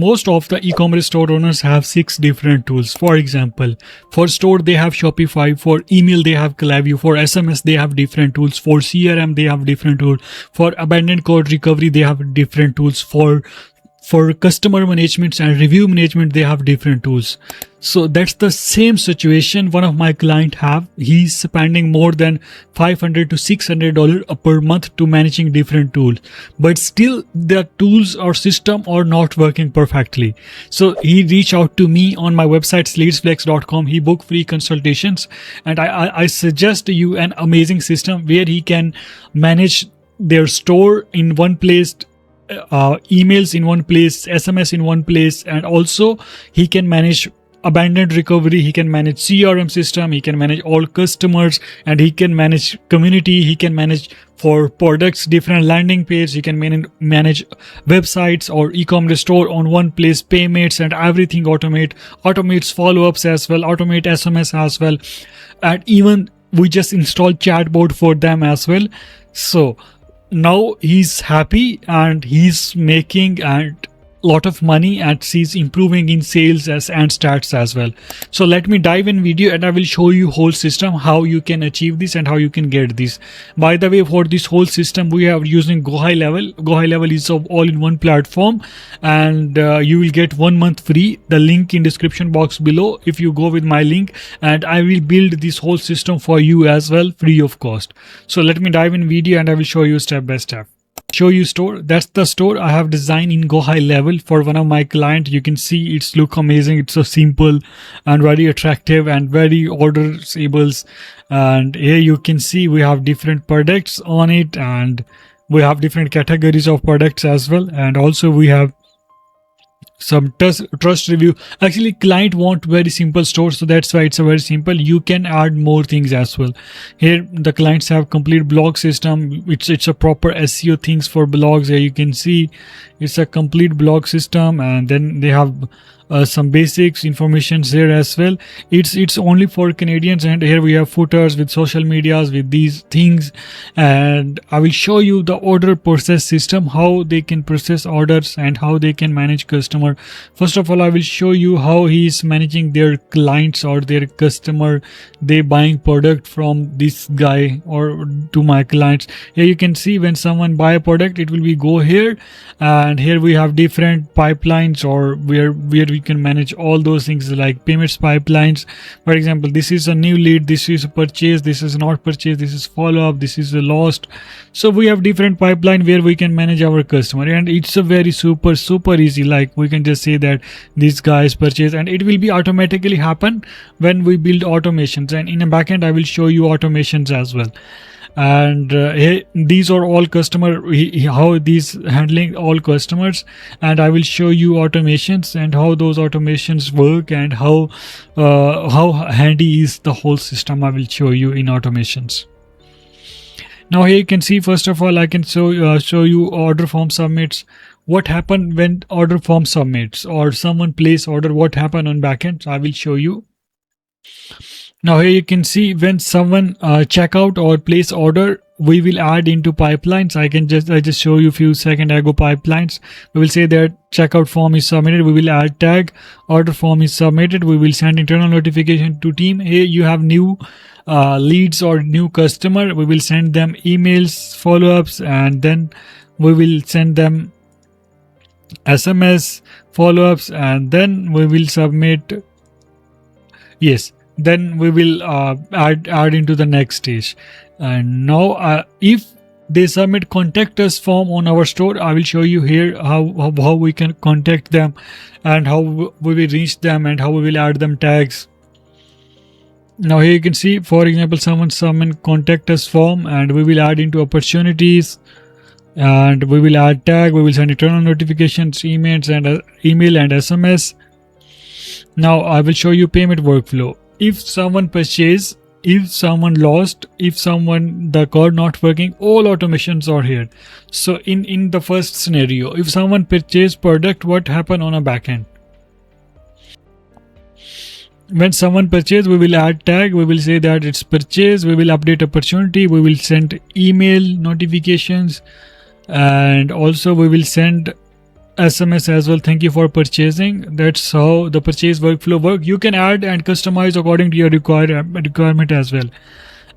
Most of the e-commerce store owners have 6 different tools. For example, for store they have Shopify, for email they have Klaviyo, for SMS they have different tools, for CRM they have different tools, for abandoned code recovery they have different tools, for customer management and review management they have different tools. So that's the same situation one of my client have. He's spending more than $500 to $600 per month to managing different tools, but still the tools or system are not working perfectly. So he reached out to me on my website leadsflex.com. He booked free consultations, and I suggest you an amazing system where he can manage their store in one place, emails in one place, SMS in one place, and also he can manage abandoned recovery, he can manage CRM system, he can manage all customers, and he can manage community, he can manage for products different landing page, he can manage websites or e-commerce store on one place, payments and everything automates follow-ups as well, automate SMS as well, and even we just installed chatbot for them as well. So now he's happy and he's making a lot of money, and he's improving in sales and stats as well. So let me dive in video and I will show you whole system, how you can achieve this and how you can get this. By the way, for this whole system we are using GoHighLevel. GoHighLevel is of all-in-one platform, and you will get 1 month free. The link in description box below if you go with my link, and I will build this whole system for you as well, free of cost. So let me dive in video and I will show you step by step. Show you store. That's the store I have designed in GoHighLevel for one of my client. You can see it's look amazing. It's so simple and very attractive and very orderable. And here you can see we have different products on it, and we have different categories of products as well, and also we have some trust review. Actually client want very simple store, so that's why it's a very simple. You can add more things as well. Here the clients have complete blog system. It's a proper SEO things for blogs. Here you can see it's a complete blog system, and then they have some basics informations here as well. It's only for Canadians, and here we have footers with social medias with these things, and I will show you the order process system, how they can process orders and how they can manage customer. First of all, I will show you how he is managing their clients or their customer. They buying product from this guy or to my clients. Here you can see when someone buy a product, it will be go here, and here we have different pipelines or where we can manage all those things like payments pipelines. For example, this is a new lead, this is a purchase, this is not purchase, this is follow-up, this is a lost. So we have different pipeline where we can manage our customer, and it's a very super easy. Like we can just say that this guy is purchase, and it will be automatically happen when we build automations, and in a backend I will show you automations as well. And these are all customer, how these handling all customers, and I will show you automations and how those automations work and how handy is the whole system. I will show you in automations. Now here you can see, first of all I can show you order form submits. What happened when order form submits or someone place order, what happened on backend, I will show you. Now here you can see when someone check out or place order, we will add into pipelines. I just show you few second ago pipelines. We will say that checkout form is submitted. We will add tag, order form is submitted. We will send internal notification to team. Here you have new leads or new customer. We will send them emails, follow-ups, and then we will send them SMS follow-ups, and then we will submit. Yes. Then we will add into the next stage. And now if they submit contact us form on our store, I will show you here how we can contact them and how we will reach them and how we will add them tags. Now here you can see, for example, someone contact us form, and we will add into opportunities, and we will add tag, we will send internal notifications, emails and email and SMS. Now I will show you payment workflow. If someone purchase, if someone lost, if someone the code not working, all automations are here. So in the first scenario, if someone purchase product, what happen on a backend? When someone purchase, we will add tag, we will say that it's purchase, we will update opportunity, we will send email notifications, and also we will send SMS as well. Thank you for purchasing. That's how the purchase workflow work. You can add and customize according to your requirement as well.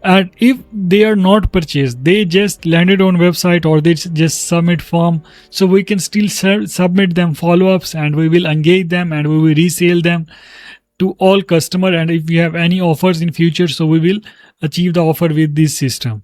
And if they are not purchased, they just landed on website or they just submit form, so we can still submit them follow-ups, and we will engage them and we will resell them to all customer. And if we have any offers in future, so we will achieve the offer with this system.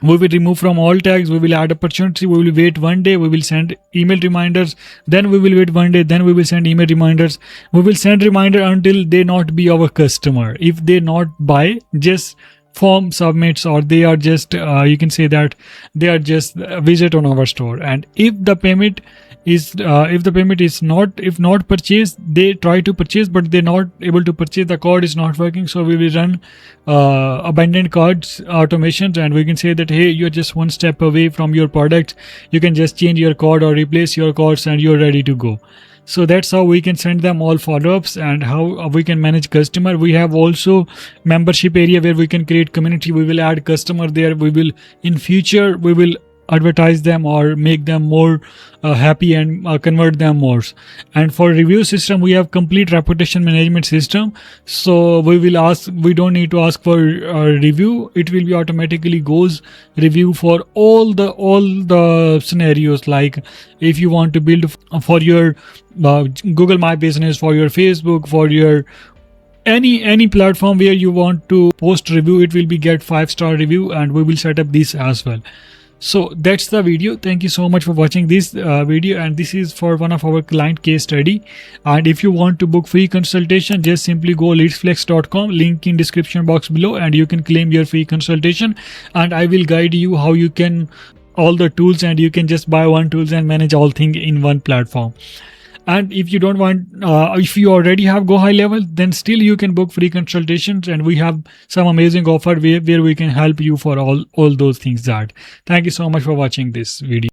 We will remove from all tags, we will add opportunity, we will wait 1 day, we will send email reminders, then we will wait 1 day, then we will send email reminders. We will send reminder until they not be our customer. If they not buy, just form submits, or they are just you can say that they are just visit on our store. And if the payment is not purchased, they try to purchase but they're not able to purchase, the card is not working, so we will run abandoned cards automations, and we can say that, hey, you're just one step away from your product, you can just change your card or replace your cards and you're ready to go. So that's how we can send them all follow-ups, and how we can manage customer. We have also membership area where we can create community. We will add customer there. We will in future we will advertise them or make them more happy and convert them more. And for review system, we have complete reputation management system. So we don't need to ask for review. It will be automatically goes review for all the scenarios. Like if you want to build for your Google My Business, for your Facebook, for your any platform where you want to post review, it will be get 5-star review, and we will set up this as well. So that's the video. Thank you so much for watching this video, and this is for one of our client case study. And if you want to book free consultation, just simply go leadsflex.com, link in description box below, and you can claim your free consultation, and I will guide you how you can all the tools, and you can just buy one tools and manage all things in one platform. And if you don't want, if you already have GoHighLevel, then still you can book free consultations, and we have some amazing offer where we can help you for all those things. That thank you so much for watching this video.